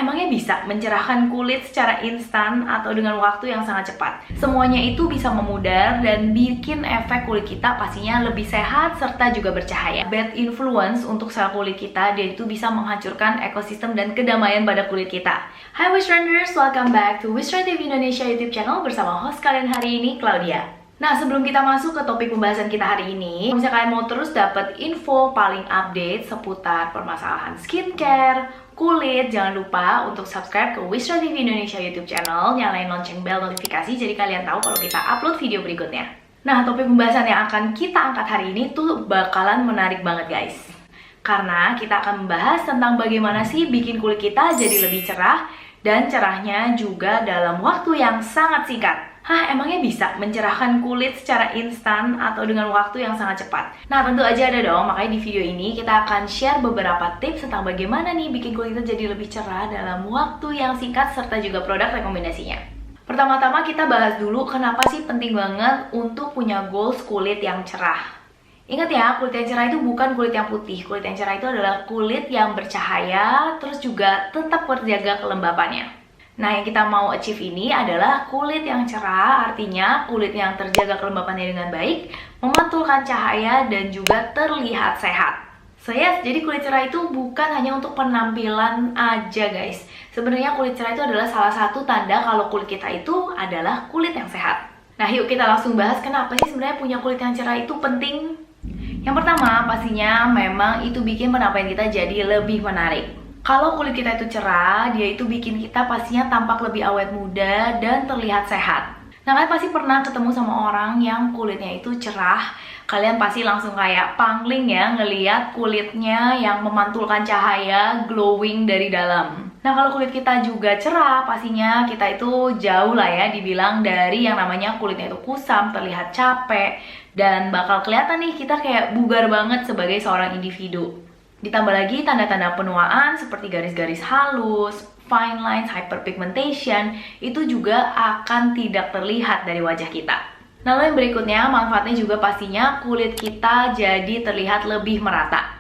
emangnya bisa mencerahkan kulit secara instan atau dengan waktu yang sangat cepat? Semuanya itu bisa memudar dan bikin efek kulit kita pastinya lebih sehat serta juga bercahaya. Bad influence untuk sel kulit kita, dan itu bisa menghancurkan ekosistem dan kedamaian pada kulit kita. Hai Wishtrenders, welcome back to Wishtrend TV Indonesia YouTube channel bersama host kalian hari ini, Claudia. Nah, sebelum kita masuk ke topik pembahasan kita hari ini, kalau misalnya kalian mau terus dapat info paling update seputar permasalahan skincare, kulit, jangan lupa untuk subscribe ke Wishtrend TV Indonesia YouTube channel, nyalain lonceng bell notifikasi jadi kalian tahu kalau kita upload video berikutnya. Nah, topik pembahasan yang akan kita angkat hari ini tuh bakalan menarik banget guys. Karena kita akan membahas tentang bagaimana sih bikin kulit kita jadi lebih cerah, dan cerahnya juga dalam waktu yang sangat singkat. Emangnya bisa mencerahkan kulit secara instan atau dengan waktu yang sangat cepat? Nah, tentu aja ada dong. Makanya di video ini kita akan share beberapa tips tentang bagaimana nih bikin kulit kita jadi lebih cerah dalam waktu yang singkat serta juga produk rekomendasinya. Pertama-tama kita bahas dulu kenapa sih penting banget untuk punya goals kulit yang cerah. Ingat ya, kulit yang cerah itu bukan kulit yang putih. Kulit yang cerah itu adalah kulit yang bercahaya, terus juga tetap terjaga kelembapannya. Nah, yang kita mau achieve ini adalah kulit yang cerah, artinya kulit yang terjaga kelembapannya dengan baik, memantulkan cahaya, dan juga terlihat sehat. Jadi kulit cerah itu bukan hanya untuk penampilan aja guys. Sebenarnya kulit cerah itu adalah salah satu tanda kalau kulit kita itu adalah kulit yang sehat. Nah, yuk kita langsung bahas kenapa sih sebenarnya punya kulit yang cerah itu penting. Yang pertama, pastinya memang itu bikin penampilan kita jadi lebih menarik. Kalau kulit kita itu cerah, dia itu bikin kita pastinya tampak lebih awet muda dan terlihat sehat. Nah, kalian pasti pernah ketemu sama orang yang kulitnya itu cerah. Kalian pasti langsung kayak pangling ya ngeliat kulitnya yang memantulkan cahaya, glowing dari dalam. Nah, kalau kulit kita juga cerah, pastinya kita itu jauh lah ya dibilang dari yang namanya kulitnya itu kusam, terlihat capek, dan bakal kelihatan nih kita kayak bugar banget sebagai seorang individu. Ditambah lagi tanda-tanda penuaan seperti garis-garis halus, fine lines, hyperpigmentation, itu juga akan tidak terlihat dari wajah kita. Nah, lalu yang berikutnya, manfaatnya juga pastinya kulit kita jadi terlihat lebih merata.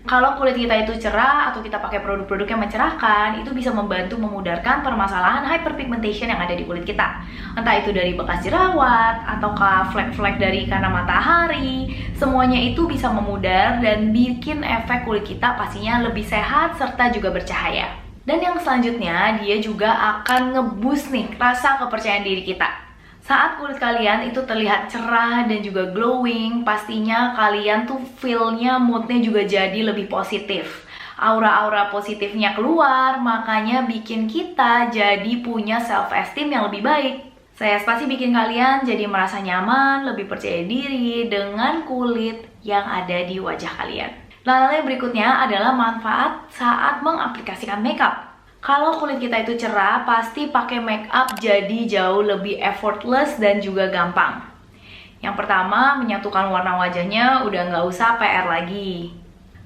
Kalau kulit kita itu cerah atau kita pakai produk-produk yang mencerahkan, itu bisa membantu memudarkan permasalahan hyperpigmentation yang ada di kulit kita. Entah itu dari bekas jerawat, ataukah flek-flek dari karena matahari, semuanya itu bisa memudar dan bikin efek kulit kita pastinya lebih sehat serta juga bercahaya. Dan yang selanjutnya, dia juga akan nge-boost nih rasa kepercayaan diri kita. Saat kulit kalian itu terlihat cerah dan juga glowing, pastinya kalian tuh feel-nya, mood-nya juga jadi lebih positif. Aura-aura positifnya keluar, makanya bikin kita jadi punya self-esteem yang lebih baik. Saya pasti bikin kalian jadi merasa nyaman, lebih percaya diri dengan kulit yang ada di wajah kalian. Lalu yang berikutnya adalah manfaat saat mengaplikasikan makeup. Kalau kulit kita itu cerah, pasti pakai make up jadi jauh lebih effortless dan juga gampang. Yang pertama, menyatukan warna wajahnya udah nggak usah PR lagi.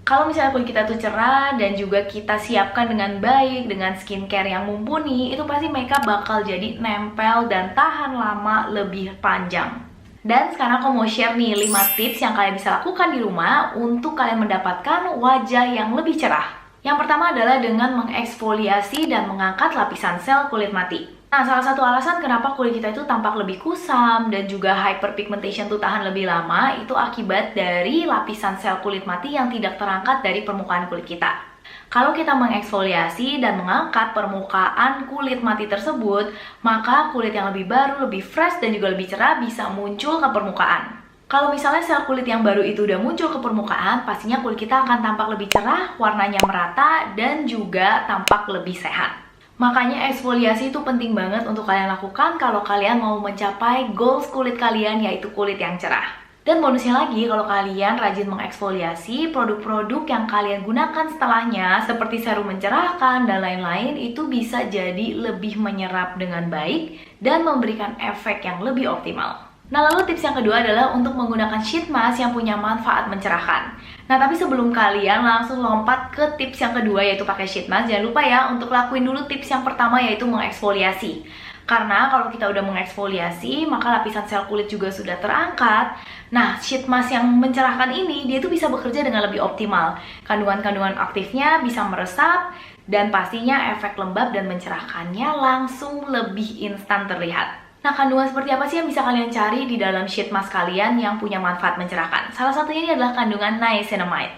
Kalau misalnya kulit kita tuh cerah dan juga kita siapkan dengan baik, dengan skincare yang mumpuni, itu pasti make up bakal jadi nempel dan tahan lama lebih panjang. Dan sekarang aku mau share nih 5 tips yang kalian bisa lakukan di rumah untuk kalian mendapatkan wajah yang lebih cerah. Yang pertama adalah dengan mengeksfoliasi dan mengangkat lapisan sel kulit mati. Nah, salah satu alasan kenapa kulit kita itu tampak lebih kusam dan juga hyperpigmentation tuh tahan lebih lama, itu akibat dari lapisan sel kulit mati yang tidak terangkat dari permukaan kulit kita. Kalau kita mengeksfoliasi dan mengangkat permukaan kulit mati tersebut, maka kulit yang lebih baru, lebih fresh, dan juga lebih cerah bisa muncul ke permukaan. Kalau misalnya sel kulit yang baru itu udah muncul ke permukaan, pastinya kulit kita akan tampak lebih cerah, warnanya merata, dan juga tampak lebih sehat. Makanya eksfoliasi itu penting banget untuk kalian lakukan kalau kalian mau mencapai goals kulit kalian, yaitu kulit yang cerah. Dan bonusnya lagi, kalau kalian rajin mengeksfoliasi, produk-produk yang kalian gunakan setelahnya, seperti serum mencerahkan dan lain-lain, itu bisa jadi lebih menyerap dengan baik dan memberikan efek yang lebih optimal. Nah, lalu tips yang kedua adalah untuk menggunakan sheet mask yang punya manfaat mencerahkan. Nah, tapi sebelum kalian langsung lompat ke tips yang kedua, yaitu pakai sheet mask, jangan lupa ya untuk lakuin dulu tips yang pertama, yaitu mengeksfoliasi. Karena kalau kita udah mengeksfoliasi, maka lapisan sel kulit juga sudah terangkat. Nah, sheet mask yang mencerahkan ini, dia tuh bisa bekerja dengan lebih optimal. Kandungan-kandungan aktifnya bisa meresap, Dan pastinya efek lembab dan mencerahkannya langsung lebih instan terlihat. Nah, kandungan seperti apa sih yang bisa kalian cari di dalam sheet mask kalian yang punya manfaat mencerahkan? Salah satunya ini adalah kandungan niacinamide.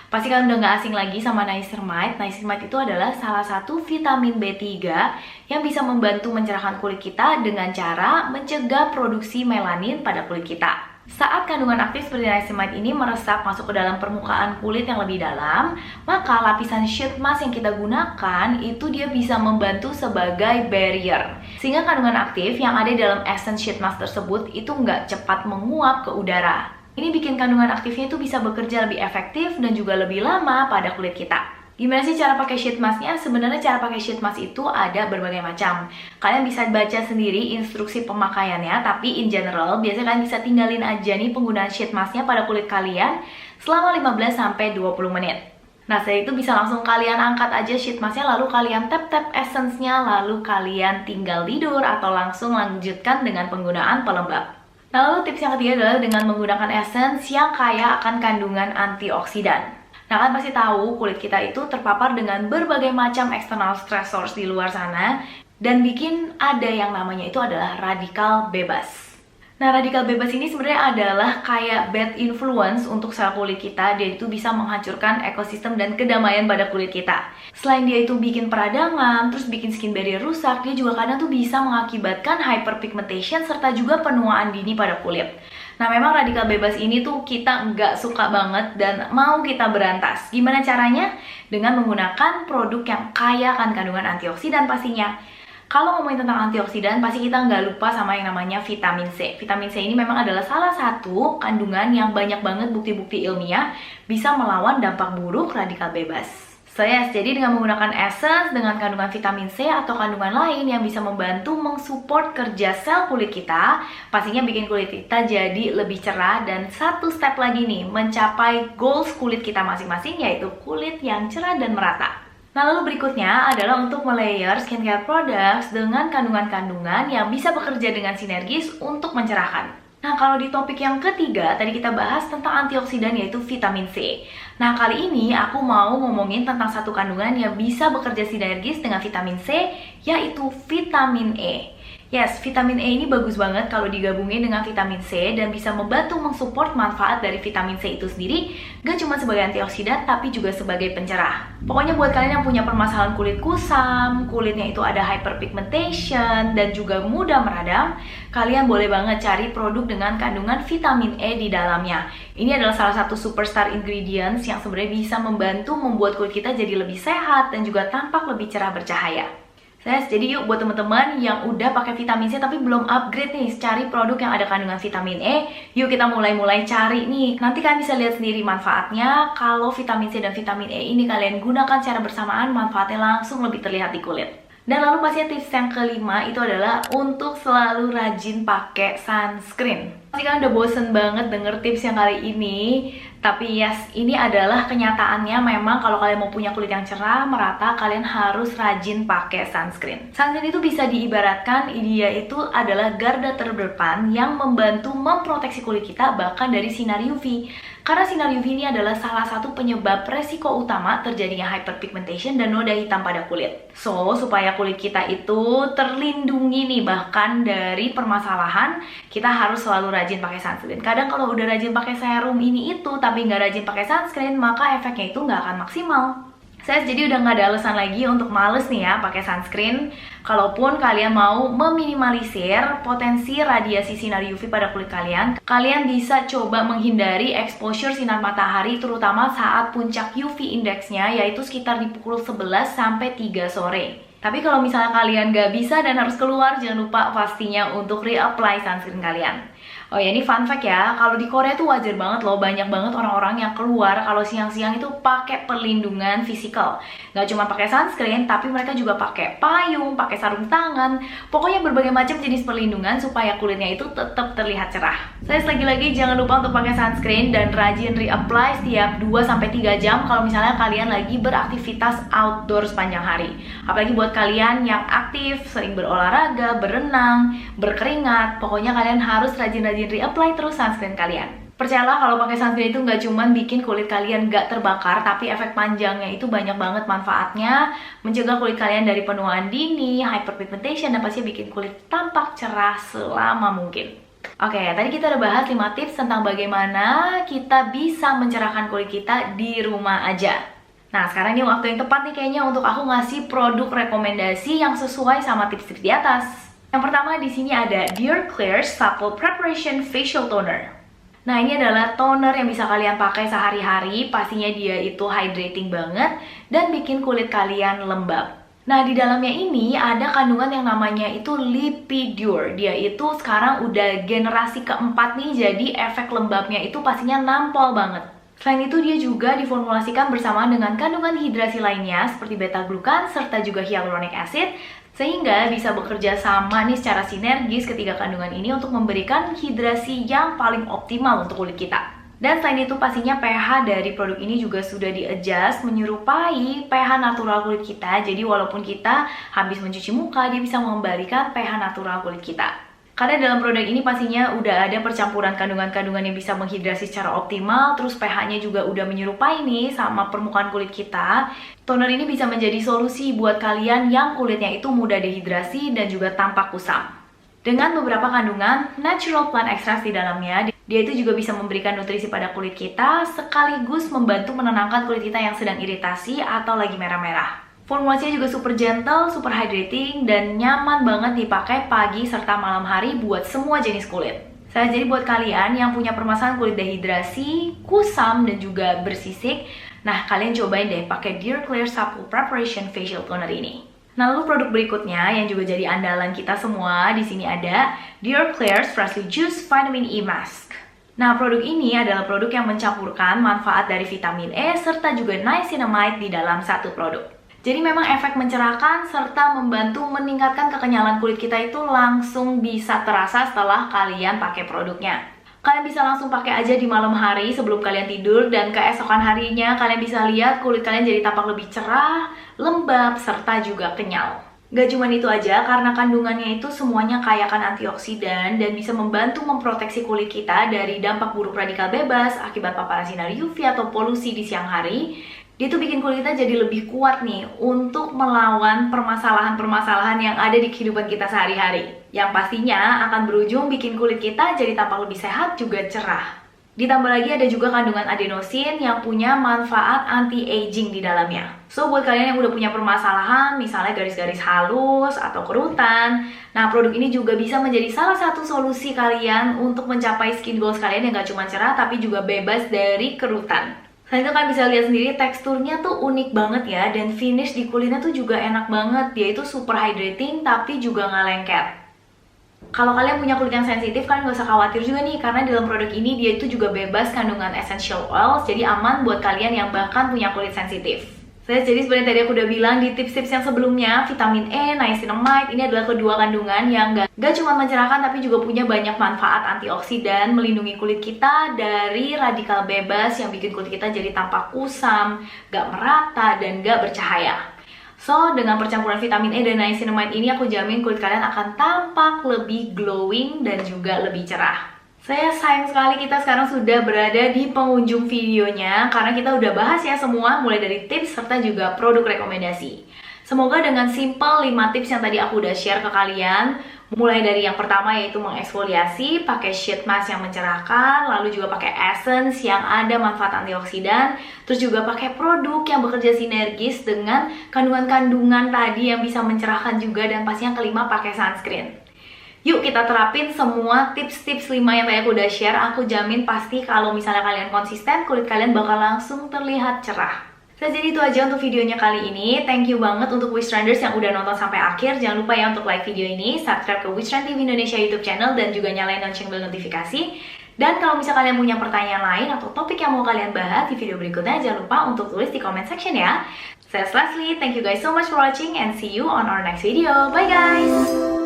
Pasti kalian udah nggak asing lagi sama niacinamide. Niacinamide itu adalah salah satu vitamin B3 yang bisa membantu mencerahkan kulit kita dengan cara mencegah produksi melanin pada kulit kita. Saat kandungan aktif seperti niacinamide ini meresap masuk ke dalam permukaan kulit yang lebih dalam, maka lapisan sheet mask yang kita gunakan itu dia bisa membantu sebagai barrier. Sehingga kandungan aktif yang ada di dalam essence sheet mask tersebut itu nggak cepat menguap ke udara. Ini bikin kandungan aktifnya itu bisa bekerja lebih efektif dan juga lebih lama pada kulit kita. Gimana sih cara pakai sheet mask-nya? Sebenarnya cara pakai sheet mask itu ada berbagai macam. Kalian bisa baca sendiri instruksi pemakaiannya, tapi in general biasanya kalian bisa tinggalin aja nih penggunaan sheet mask-nya pada kulit kalian selama 15-20 menit. Nah, setelah itu bisa langsung kalian angkat aja sheet mask-nya, lalu kalian tap-tap essence-nya, lalu kalian tinggal tidur atau langsung lanjutkan dengan penggunaan pelembab. Nah, lalu tips yang ketiga adalah dengan menggunakan essence yang kaya akan kandungan antioksidan. Nah, kalian pasti tahu kulit kita itu terpapar dengan berbagai macam external stressors di luar sana dan bikin ada yang namanya itu adalah radikal bebas. Nah, radikal bebas ini sebenarnya adalah kayak bad influence untuk sel kulit kita. Dia itu bisa menghancurkan ekosistem dan kedamaian pada kulit kita. Selain dia itu bikin peradangan, terus bikin skin barrier rusak, dia juga kadang tuh bisa mengakibatkan hyperpigmentation serta juga penuaan dini pada kulit. Nah, memang radikal bebas ini tuh kita nggak suka banget dan mau kita berantas. Gimana caranya? Dengan menggunakan produk yang kaya akan kandungan antioksidan pastinya. Kalau ngomongin tentang antioksidan, pasti kita nggak lupa sama yang namanya vitamin C. Vitamin C ini memang adalah salah satu kandungan yang banyak banget bukti-bukti ilmiah bisa melawan dampak buruk radikal bebas. Jadi dengan menggunakan essence dengan kandungan vitamin C atau kandungan lain yang bisa membantu mensupport kerja sel kulit kita, pastinya bikin kulit kita jadi lebih cerah dan satu step lagi nih, mencapai goals kulit kita masing-masing, yaitu kulit yang cerah dan merata. Nah, lalu berikutnya adalah untuk melayer skincare products dengan kandungan-kandungan yang bisa bekerja dengan sinergis untuk mencerahkan. Nah, kalau di topik yang ketiga, tadi kita bahas tentang antioksidan yaitu vitamin C. Nah, kali ini aku mau ngomongin tentang satu kandungan yang bisa bekerja sinergis dengan vitamin C, yaitu vitamin E. Yes, vitamin E ini bagus banget kalau digabungin dengan vitamin C dan bisa membantu mensupport manfaat dari vitamin C itu sendiri, gak cuma sebagai antioksidan tapi juga sebagai pencerah. Pokoknya buat kalian yang punya permasalahan kulit kusam, kulitnya itu ada hyperpigmentation dan juga mudah meradang, kalian boleh banget cari produk dengan kandungan vitamin E di dalamnya. Ini adalah salah satu superstar ingredients yang sebenarnya bisa membantu membuat kulit kita jadi lebih sehat dan juga tampak lebih cerah bercahaya. Jadi yuk buat teman-teman yang udah pakai vitamin C tapi belum upgrade nih, cari produk yang ada kandungan vitamin E. Yuk kita mulai cari nih. Nanti kalian bisa lihat sendiri manfaatnya. Kalau vitamin C dan vitamin E ini kalian gunakan secara bersamaan, manfaatnya langsung lebih terlihat di kulit. Dan lalu pastinya tips yang kelima itu adalah untuk selalu rajin pakai sunscreen. Pasti kalian udah bosen banget denger tips yang kali ini, tapi yes, ini adalah kenyataannya. Memang kalau kalian mau punya kulit yang cerah, merata, kalian harus rajin pakai sunscreen. Sunscreen itu bisa diibaratkan dia itu adalah garda terdepan yang membantu memproteksi kulit kita bahkan dari sinar UV. Karena sinar UV ini adalah salah satu penyebab resiko utama terjadinya hyperpigmentation dan noda hitam pada kulit. So, supaya kulit kita itu terlindungi nih bahkan dari permasalahan, kita harus selalu rajin pakai sunscreen. Kadang kalau udah rajin pakai serum ini itu tapi nggak rajin pakai sunscreen, maka efeknya itu nggak akan maksimal. Jadi udah nggak ada alasan lagi untuk males nih ya pakai sunscreen. Kalaupun kalian mau meminimalisir potensi radiasi sinar UV pada kulit kalian, kalian bisa coba menghindari exposure sinar matahari terutama saat puncak UV indeksnya, yaitu sekitar di pukul 11 sampai 3 sore. Tapi kalau misalnya kalian nggak bisa dan harus keluar, jangan lupa pastinya untuk reapply sunscreen kalian. Oh ya, ini fun fact ya, kalau di Korea tuh wajar banget loh, banyak banget orang-orang yang keluar kalau siang-siang itu pakai perlindungan fisikal. Nggak cuma pakai sunscreen, tapi mereka juga pakai payung, pakai sarung tangan, pokoknya berbagai macam jenis perlindungan supaya kulitnya itu tetap terlihat cerah. Lagi-lagi jangan lupa untuk pakai sunscreen dan rajin reapply setiap 2-3 jam kalau misalnya kalian lagi beraktivitas outdoor sepanjang hari. Apalagi buat kalian yang aktif, sering berolahraga, berenang, berkeringat, pokoknya kalian harus rajin reapply terus sunscreen kalian. Percayalah kalau pakai sunscreen itu nggak cuman bikin kulit kalian nggak terbakar, tapi efek panjangnya itu banyak banget manfaatnya. Mencegah kulit kalian dari penuaan dini, hyperpigmentation, dan pasti bikin kulit tampak cerah selama mungkin. Oke, tadi kita udah bahas 5 tips tentang bagaimana kita bisa mencerahkan kulit kita di rumah aja. Nah, sekarang ini waktu yang tepat nih kayaknya untuk aku ngasih produk rekomendasi yang sesuai sama tips-tips di atas. Yang pertama di sini ada Dear Klairs Supple Preparation Facial Toner. Nah, ini adalah toner yang bisa kalian pakai sehari-hari. Pastinya dia itu hydrating banget dan bikin kulit kalian lembab. Nah, di dalamnya ini ada kandungan yang namanya itu Lipidur. Dia itu sekarang udah generasi keempat nih, jadi efek lembabnya itu pastinya nampol banget. Selain itu, dia juga diformulasikan bersamaan dengan kandungan hidrasi lainnya seperti beta-glukan serta juga hyaluronic acid, sehingga bisa bekerja sama nih secara sinergis ketiga kandungan ini untuk memberikan hidrasi yang paling optimal untuk kulit kita. Dan selain itu pastinya pH dari produk ini juga sudah di-adjust menyerupai pH natural kulit kita. Jadi walaupun kita habis mencuci muka, dia bisa mengembalikan pH natural kulit kita. Karena dalam produk ini pastinya udah ada percampuran kandungan-kandungan yang bisa menghidrasi secara optimal, terus pH-nya juga udah menyerupai nih sama permukaan kulit kita. Toner ini bisa menjadi solusi buat kalian yang kulitnya itu mudah dehidrasi dan juga tampak kusam. Dengan beberapa kandungan natural plant extracts di dalamnya, dia itu juga bisa memberikan nutrisi pada kulit kita sekaligus membantu menenangkan kulit kita yang sedang iritasi atau lagi merah-merah. Formulasinya juga super gentle, super hydrating, dan nyaman banget dipakai pagi serta malam hari buat semua jenis kulit. Jadi buat kalian yang punya permasalahan kulit dehidrasi, kusam, dan juga bersisik, nah kalian cobain deh pakai Dear Klairs Supple Preparation Facial Toner ini. Nah, lalu produk berikutnya yang juga jadi andalan kita semua di sini ada Dear Klairs Freshly Juiced Vitamin E Mask. Nah, produk ini adalah produk yang mencampurkan manfaat dari vitamin E serta juga niacinamide di dalam satu produk. Jadi memang efek mencerahkan serta membantu meningkatkan kekenyalan kulit kita itu langsung bisa terasa setelah kalian pakai produknya. Kalian bisa langsung pakai aja di malam hari sebelum kalian tidur, dan keesokan harinya kalian bisa lihat kulit kalian jadi tampak lebih cerah, lembab, serta juga kenyal. Gak cuma itu aja, karena kandungannya itu semuanya kaya akan antioksidan dan bisa membantu memproteksi kulit kita dari dampak buruk radikal bebas akibat paparan sinar UV atau polusi di siang hari. Dia tuh bikin kulit kita jadi lebih kuat nih untuk melawan permasalahan-permasalahan yang ada di kehidupan kita sehari-hari. Yang pastinya akan berujung bikin kulit kita jadi tampak lebih sehat juga cerah. Ditambah lagi ada juga kandungan adenosin yang punya manfaat anti-aging di dalamnya. So, buat kalian yang udah punya permasalahan, misalnya garis-garis halus atau kerutan, nah produk ini juga bisa menjadi salah satu solusi kalian untuk mencapai skin goals kalian yang gak cuma cerah tapi juga bebas dari kerutan. Selain itu kalian bisa lihat sendiri teksturnya tuh unik banget ya, dan finish di kulitnya tuh juga enak banget. Dia itu super hydrating tapi juga nggak lengket. Kalau kalian punya kulit yang sensitif, kalian nggak usah khawatir juga nih, karena dalam produk ini dia itu juga bebas kandungan essential oils, jadi aman buat kalian yang bahkan punya kulit sensitif. Jadi seperti tadi aku udah bilang di tips-tips yang sebelumnya, vitamin E, niacinamide ini adalah kedua kandungan yang gak cuma mencerahkan tapi juga punya banyak manfaat antioksidan, melindungi kulit kita dari radikal bebas yang bikin kulit kita jadi tampak kusam, gak merata, dan gak bercahaya. So, dengan percampuran vitamin E dan niacinamide ini, aku jamin kulit kalian akan tampak lebih glowing dan juga lebih cerah. Saya sayang sekali kita sekarang sudah berada di penghujung videonya, karena kita udah bahas ya semua, mulai dari tips serta juga produk rekomendasi. Semoga dengan simple 5 tips yang tadi aku udah share ke kalian, mulai dari yang pertama yaitu mengeksfoliasi, pakai sheet mask yang mencerahkan, lalu juga pakai essence yang ada manfaat antioksidan, terus juga pakai produk yang bekerja sinergis dengan kandungan-kandungan tadi yang bisa mencerahkan juga, dan pastinya kelima pakai sunscreen. Yuk kita terapin semua tips-tips 5 yang tadi aku udah share. Aku jamin pasti kalau misalnya kalian konsisten, kulit kalian bakal langsung terlihat cerah. Jadi itu aja untuk videonya kali ini. Thank you banget untuk Wishtrenders yang udah nonton sampai akhir. Jangan lupa ya untuk like video ini, subscribe ke Wishtrend TV Indonesia YouTube channel, dan juga nyalain lonceng bell notifikasi. Dan kalau misalnya kalian punya pertanyaan lain atau topik yang mau kalian bahas di video berikutnya, jangan lupa untuk tulis di comment section ya. Saya Leslie, thank you guys so much for watching and see you on our next video. Bye guys!